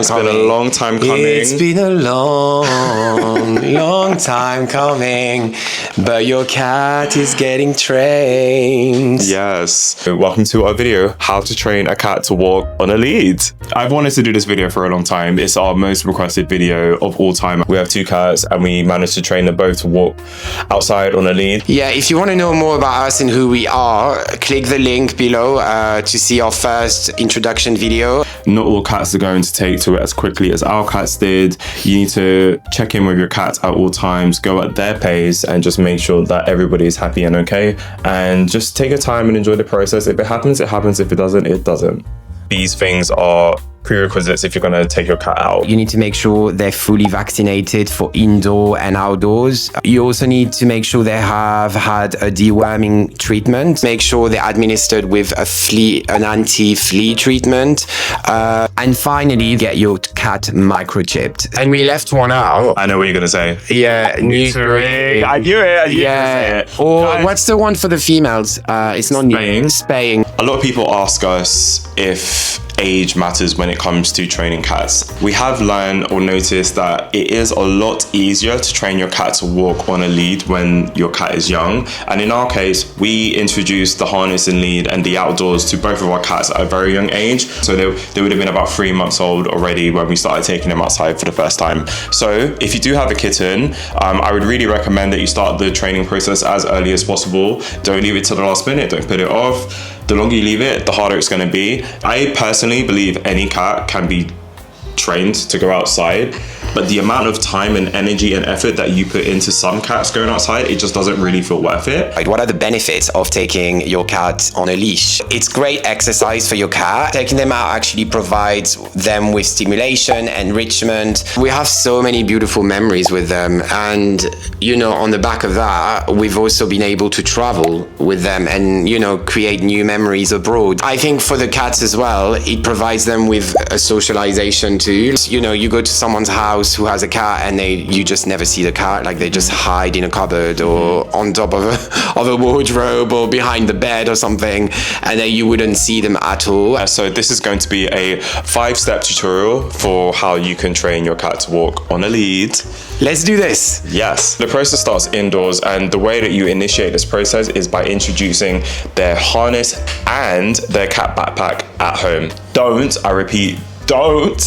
It's been a long time coming. It's been a long time coming, but your cat is getting trained. Yes. Welcome to our video, how to train a cat to walk on a lead. I've wanted to do this video for a long time. It's our most requested video of all time. We have 2 cats and we managed to train them both to walk outside on a lead. Yeah, if you want to know more about us and who we are, click the link below to see our first introduction video. Not all cats are going to take to it as quickly as our cats did. You need to check in with your cat at all times, go at their pace and just make sure that everybody is happy and okay. And just take your time and enjoy the process. If it happens, it happens. If it doesn't, it doesn't. These things are prerequisites if you're going to take your cat out. You need to make sure they're fully vaccinated for indoor and outdoors. You also need to make sure they have had a deworming treatment. Make sure they're administered with an anti-flea treatment. And finally, get your cat microchipped. And we left one out. I know what you're going to say. Yeah, neutering. I knew it. Yeah. Or what's the one for the females? It's not spaying. A lot of people ask us if age matters when it comes to training cats. We have learned or noticed that it is a lot easier to train your cat to walk on a lead when your cat is young. And in our case, we introduced the harness and lead and the outdoors to both of our cats at a very young age. So they would have been about 3 months old already when we started taking them outside for the first time. So if you do have a kitten, I would really recommend that you start the training process as early as possible. Don't leave it to the last minute, don't put it off. The longer you leave it, the harder it's going to be. I personally believe any cat can be trained to go outside, but the amount of time and energy and effort that you put into some cats going outside, it just doesn't really feel worth it. Like, what are the benefits of taking your cat on a leash? It's great exercise for your cat. Taking them out actually provides them with stimulation, enrichment. We have so many beautiful memories with them, and you know, on the back of that, we've also been able to travel with them and, you know, create new memories abroad. I think for the cats as well, it provides them with a socialization too. You know, you go to someone's house who has a cat and you just never see the cat, like they just hide in a cupboard or on top of a wardrobe or behind the bed or something, and then you wouldn't see them at all. So this is going to be a 5-step tutorial for how you can train your cat to walk on a lead. Let's do this. Yes. The process starts indoors, and the way that you initiate this process is by introducing their harness and their cat backpack at home. Don't, I repeat, don't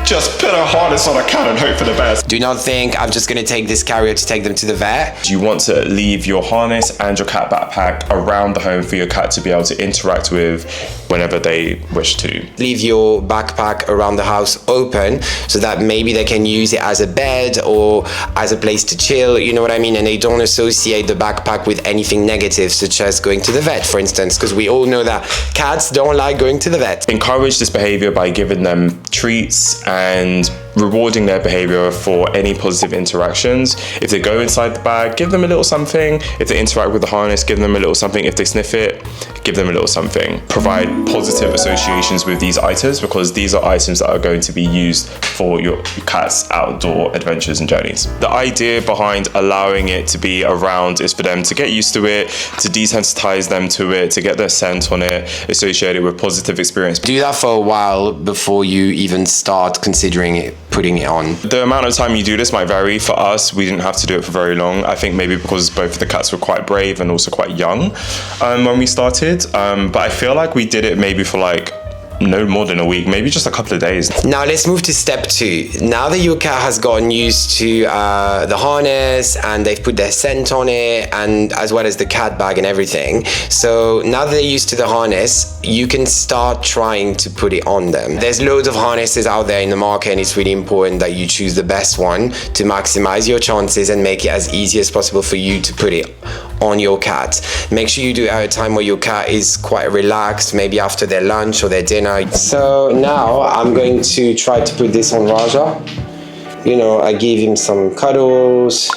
just put a harness on a cat and hope for the best. Do not think I'm just going to take this carrier to take them to the vet. You want to leave your harness and your cat backpack around the home for your cat to be able to interact with whenever they wish to. Leave your backpack around the house open so that maybe they can use it as a bed or as a place to chill, you know what I mean? And they don't associate the backpack with anything negative, such as going to the vet, for instance, because we all know that cats don't like going to the vet. Encourage this behavior by giving them treats and rewarding their behavior for any positive interactions. If they go inside the bag, give them a little something. If they interact with the harness, give them a little something. If they sniff it, give them a little something. Provide positive associations with these items, because these are items that are going to be used for your cat's outdoor adventures and journeys. The idea behind allowing it to be around is for them to get used to it, to desensitize them to it, to get their scent on it, associated with positive experience. Do that for a while before you even start considering putting it on. The amount of time you do this might vary. For us, we didn't have to do it for very long. I think maybe because both of the cats were quite brave and also quite young when we started. But I feel like we did it maybe for like no more than a week, maybe just a couple of days. Now let's move to step 2. Now that your cat has gotten used to the harness and they've put their scent on it, and as well as the cat bag and everything, so now that they're used to the harness, you can start trying to put it on them. There's loads of harnesses out there in the market, and it's really important that you choose the best one to maximize your chances and make it as easy as possible for you to put it on your cat. Make sure you do it at a time where your cat is quite relaxed, maybe after their lunch or their dinner. So now I'm going to try to put this on Rajah. You know, I give him some cuddles,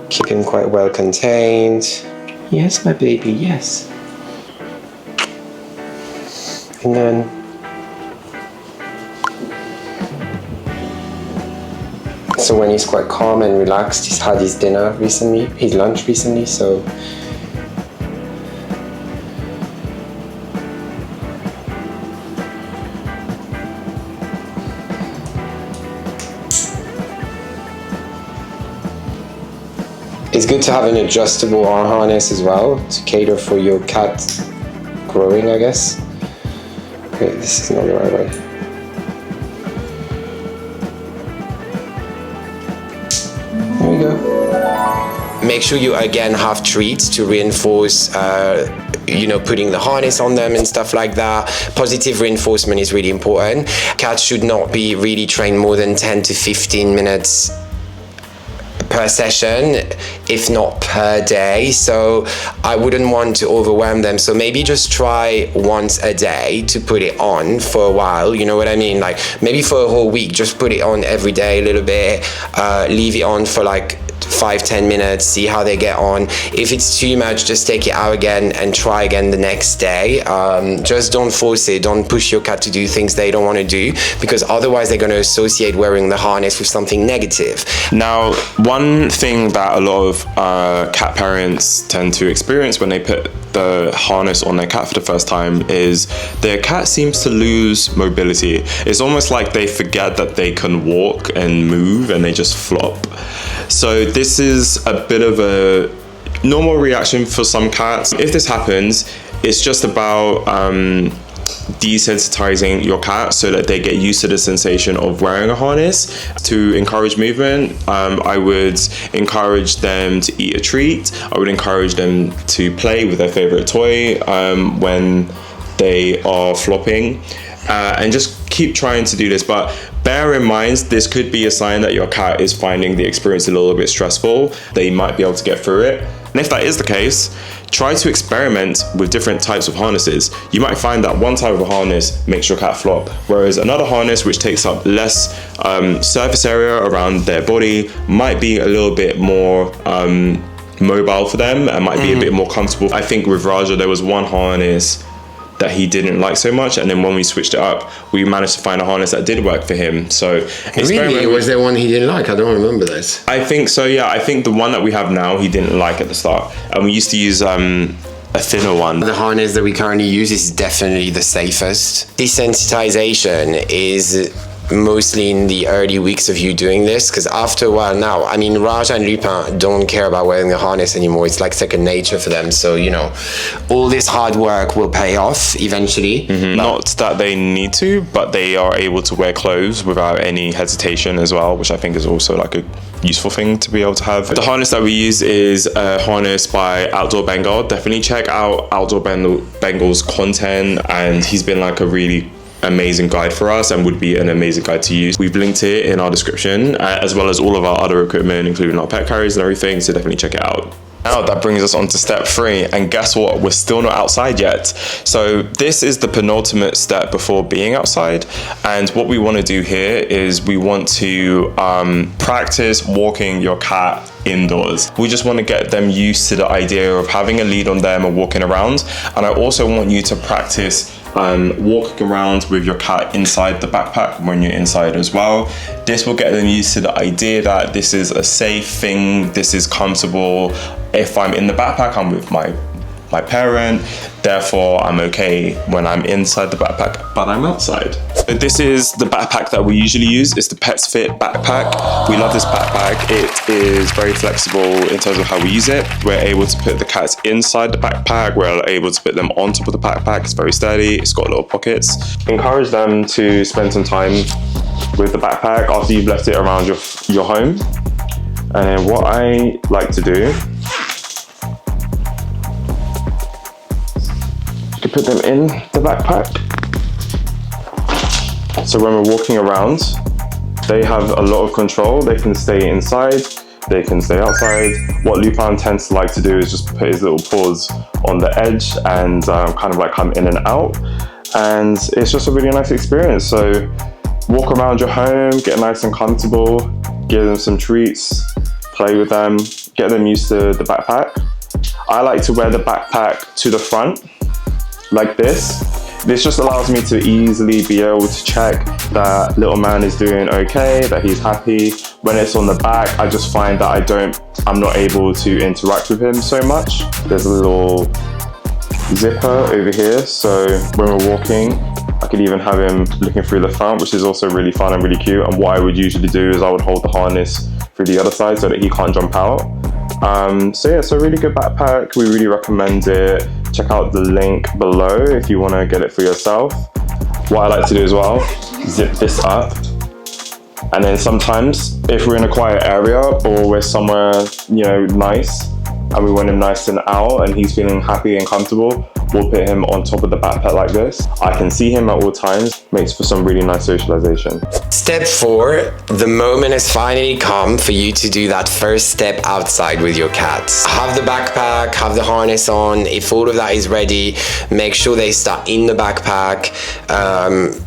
keep him quite well contained. Yes, my baby, yes. And then so when he's quite calm and relaxed, he's had his dinner recently, his lunch recently, so It's good to have an adjustable arm harness as well to cater for your cat growing, I guess. Wait, this is not the right way. There we go. Make sure you again have treats to reinforce putting the harness on them and stuff like that. Positive reinforcement is really important. Cats should not be really trained more than 10 to 15 minutes per session, if not per day. So I wouldn't want to overwhelm them. So maybe just try once a day to put it on for a while. You know what I mean? Like maybe for a whole week, just put it on every day a little bit, leave it on for like 5-10 minutes, see how they get on. If it's too much, just take it out again and try again the next day. Just don't force it. Don't push your cat to do things they don't want to do, because otherwise they're going to associate wearing the harness with something negative. Now, one thing that a lot of cat parents tend to experience when they put the harness on their cat for the first time is their cat seems to lose mobility. It's almost like they forget that they can walk and move and they just flop. So this is a bit of a normal reaction for some cats. If this happens, it's just about desensitizing your cat so that they get used to the sensation of wearing a harness. To encourage movement, I would encourage them to eat a treat. I would encourage them to play with their favorite toy when they are flopping, and just keep trying to do this. But bear in mind, this could be a sign that your cat is finding the experience a little bit stressful. They might be able to get through it. And if that is the case, try to experiment with different types of harnesses. You might find that one type of harness makes your cat flop, whereas another harness which takes up less surface area around their body might be a little bit more mobile for them and might be a bit more comfortable. I think with Rajah, there was one harness that he didn't like so much, and then when we switched it up, we managed to find a harness that did work for him. So really, was there one he didn't like? I don't remember this. I think so, yeah. I think the one that we have now he didn't like at the start, and we used to use a thinner one. The harness that we currently use is definitely the safest. Desensitization is mostly in the early weeks of you doing this, because after a while now, I mean, Rajah and Lupin don't care about wearing the harness anymore. It's like second nature for them. So, all this hard work will pay off eventually. Not that they need to, but they are able to wear clothes without any hesitation as well, which I think is also like a useful thing to be able to have. The harness that we use is a harness by Outdoor Bengal. Definitely check out Outdoor Bengal's content, and he's been like a really amazing guide for us and would be an amazing guide to use. We've linked it in our description, as well as all of our other equipment, including our pet carriers and everything, so definitely check it out. Now that brings us on to step 3, and guess what? We're still not outside yet. So this is the penultimate step before being outside, and what we want to do here is we want to practice walking your cat indoors. We just want to get them used to the idea of having a lead on them and walking around, and I also want you to practice walking around with your cat inside the backpack when you're inside as well. This will get them used to the idea that this is a safe thing, this is comfortable. If I'm in the backpack, I'm with my parent, therefore I'm okay when I'm inside the backpack, but I'm outside. So this is the backpack that we usually use. It's the Pets Fit backpack. We love this backpack. It is very flexible in terms of how we use it. We're able to put the cats inside the backpack. We're able to put them on top of the backpack. It's very sturdy. It's got little pockets. Encourage them to spend some time with the backpack after you've left it around your home. And then what I like to do, you can put them in the backpack. So when we're walking around, they have a lot of control. They can stay inside, they can stay outside. What Lupin tends to like to do is just put his little paws on the edge and kind of like come in and out. And it's just a really nice experience. So walk around your home, get nice and comfortable, give them some treats, play with them, get them used to the backpack. I like to wear the backpack to the front, like this. This just allows me to easily be able to check that little man is doing okay, that he's happy. When it's on the back, I just find that I'm not able to interact with him so much. There's a little zipper over here, so when we're walking, I could even have him looking through the front, which is also really fun and really cute. And what I would usually do is I would hold the harness through the other side so that he can't jump out. So yeah, it's a really good backpack. We really recommend it. Check out the link below if you want to get it for yourself. What I like to do as well, zip this up. And then sometimes if we're in a quiet area or we're somewhere, nice, and we want him nice and out and he's feeling happy and comfortable, we'll put him on top of the backpack like this. I can see him at all times, makes for some really nice socialization. Step 4, the moment has finally come for you to do that first step outside with your cats. Have the backpack, have the harness on. If all of that is ready, make sure they start in the backpack,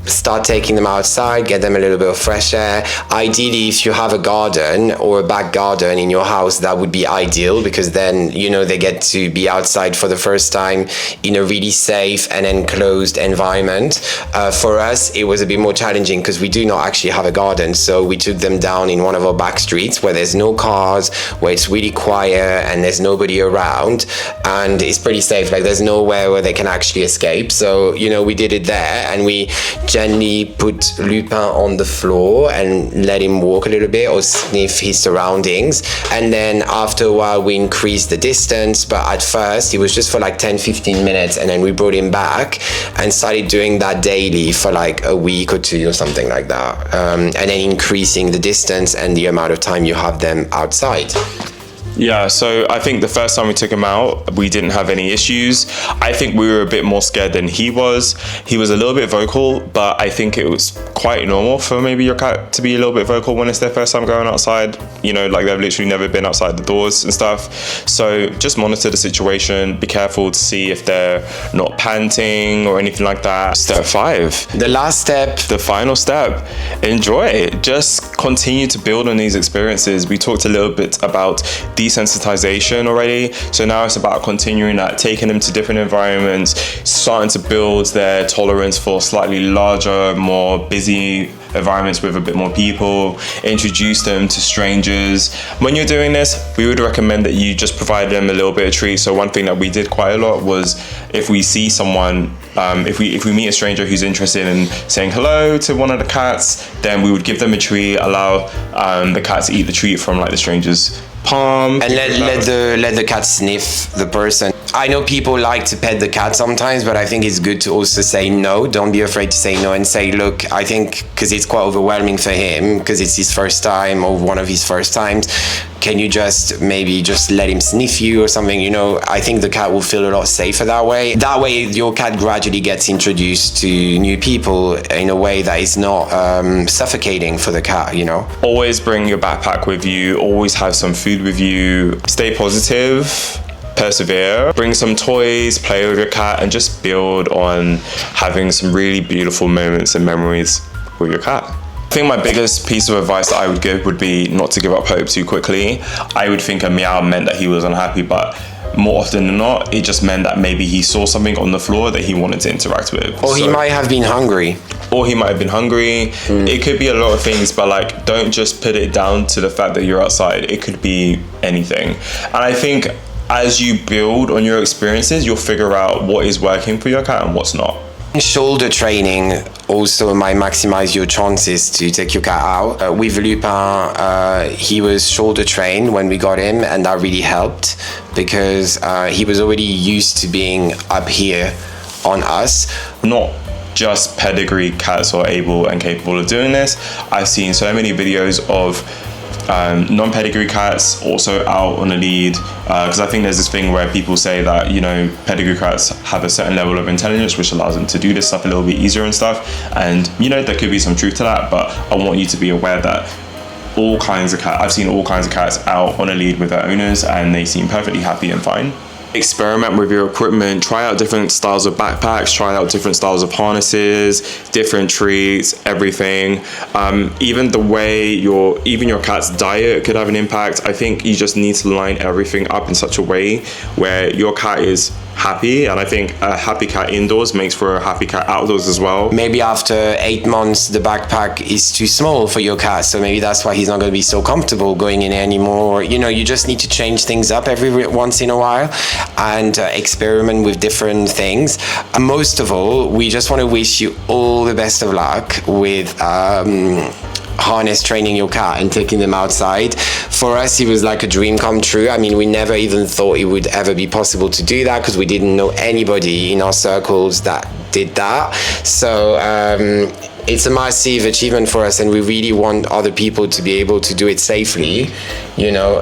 start taking them outside, get them a little bit of fresh air. Ideally, if you have a garden or a back garden in your house, that would be ideal, because then they get to be outside for the first time in a really safe and enclosed environment. For us, it was a bit more challenging because we do not actually have a garden, so we took them down in one of our back streets where there's no cars, where it's really quiet and there's nobody around, and it's pretty safe. Like, there's nowhere where they can actually escape. So we did it there, and we gently put Lupin on the floor and let him walk a little bit or sniff his surroundings, and then after a while we increased the distance. But at first it was just for like 10-15 minutes, and then we brought him back and started doing that daily for like a week or 2 or something like that, and then increasing the distance and the amount of time you have them outside. Yeah, so I think the first time we took him out, we didn't have any issues. I think we were a bit more scared than he was. He was a little bit vocal, but I think it was quite normal for maybe your cat to be a little bit vocal when it's their first time going outside. Like they've literally never been outside the doors and stuff. So just monitor the situation. Be careful to see if they're not panting or anything like that. Step 5. The last step. The final step. Enjoy it. Just continue to build on these experiences. We talked a little bit about desensitization already, so now it's about continuing that, taking them to different environments, starting to build their tolerance for slightly larger, more busy environments with a bit more people, introduce them to strangers. When you're doing this, we would recommend that you just provide them a little bit of treat. So one thing that we did quite a lot was, if we see someone, if we meet a stranger who's interested in saying hello to one of the cats, then we would give them a treat, allow the cat to eat the treat from like the stranger's palm, and let the cat sniff the person. I know people like to pet the cat sometimes, but I think it's good to also say no. Don't be afraid to say no and say, look, I think, because it's quite overwhelming for him, because it's his first time or one of his first times, can you maybe just let him sniff you or something? I think the cat will feel a lot safer that way. That way your cat gradually gets introduced to new people in a way that is not suffocating for the cat. Always bring your backpack with you, always have some food with you, stay positive, persevere, bring some toys, play with your cat, and just build on having some really beautiful moments and memories with your cat. I think my biggest piece of advice that I would give would be not to give up hope too quickly. I would think a meow meant that he was unhappy, but more often than not, it just meant that maybe he saw something on the floor that he wanted to interact with. Or he might have been hungry. It could be a lot of things, but don't just put it down to the fact that you're outside. It could be anything. And I think as you build on your experiences, you'll figure out what is working for your cat and what's not. Shoulder training also might maximize your chances to take your cat out. With Lupin, he was shoulder trained when we got him, and that really helped because he was already used to being up here on us. Not just pedigree cats are able and capable of doing this. I've seen so many videos of non-pedigree cats also out on a lead, because I think there's this thing where people say that pedigree cats have a certain level of intelligence which allows them to do this stuff a little bit easier and stuff, and there could be some truth to that, but I want you to be aware that I've seen all kinds of cats out on a lead with their owners and they seem perfectly happy and fine. Experiment with your equipment, try out different styles of backpacks, try out different styles of harnesses, different treats, everything. Even the way your cat's diet could have an impact. I think you just need to line everything up in such a way where your cat is happy, and I think a happy cat indoors makes for a happy cat outdoors as well. Maybe after 8 months the backpack is too small for your cat, so maybe that's why he's not going to be so comfortable going in anymore. You just need to change things up every once in a while and experiment with different things. And most of all, we just want to wish you all the best of luck with harness training your cat and taking them outside. For us, it was like a dream come true. I mean, we never even thought it would ever be possible to do that because we didn't know anybody in our circles that did that. So it's a massive achievement for us, and we really want other people to be able to do it safely. You know,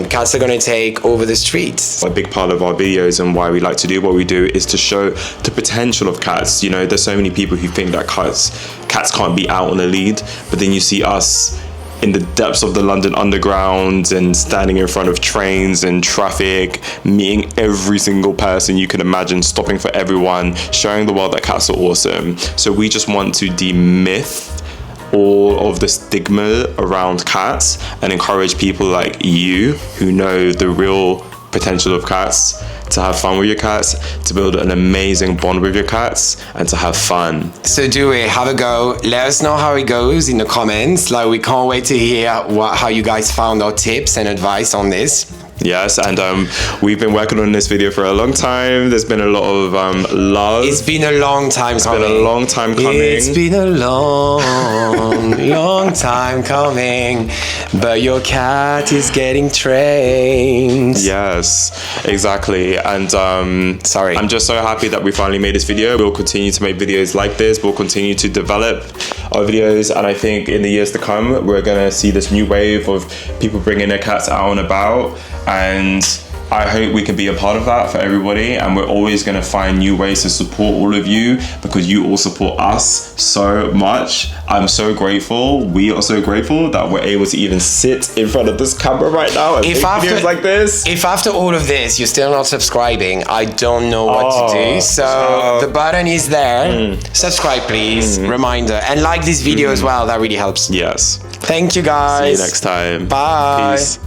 cats are going to take over the streets. A big part of our videos and why we like to do what we do is to show the potential of cats. You know, there's so many people who think that cats can't be out on a lead, but then you see us in the depths of the London Underground and standing in front of trains and traffic, meeting every single person you can imagine, stopping for everyone, showing the world that cats are awesome. So we just want to demyth all of the stigma around cats and encourage people like you who know the real potential of cats to have fun with your cats, to build an amazing bond with your cats, and to have fun. So do it, have a go. Let us know how it goes in the comments. Like, we can't wait to hear how you guys found our tips and advice on this. Yes, and we've been working on this video for a long time. There's been a lot of love. It's been a long time coming. It's been a long time coming. It's been a long time coming. But your cat is getting trained. Yes, exactly. And sorry, I'm just so happy that we finally made this video. We'll continue to make videos like this. We'll continue to develop our videos, and I think in the years to come, we're gonna see this new wave of people bringing their cats out and about. And I hope we can be a part of that for everybody, and we're always going to find new ways to support all of you because you all support us so much. I'm so grateful. We are so grateful that we're able to even sit in front of this camera right now and make videos like this. If after all of this you're still not subscribing, I don't know what to do. So the button is there. Subscribe, please. Reminder, and like this video as well. That really helps. Yes. Thank you, guys. See you next time. Bye. Peace.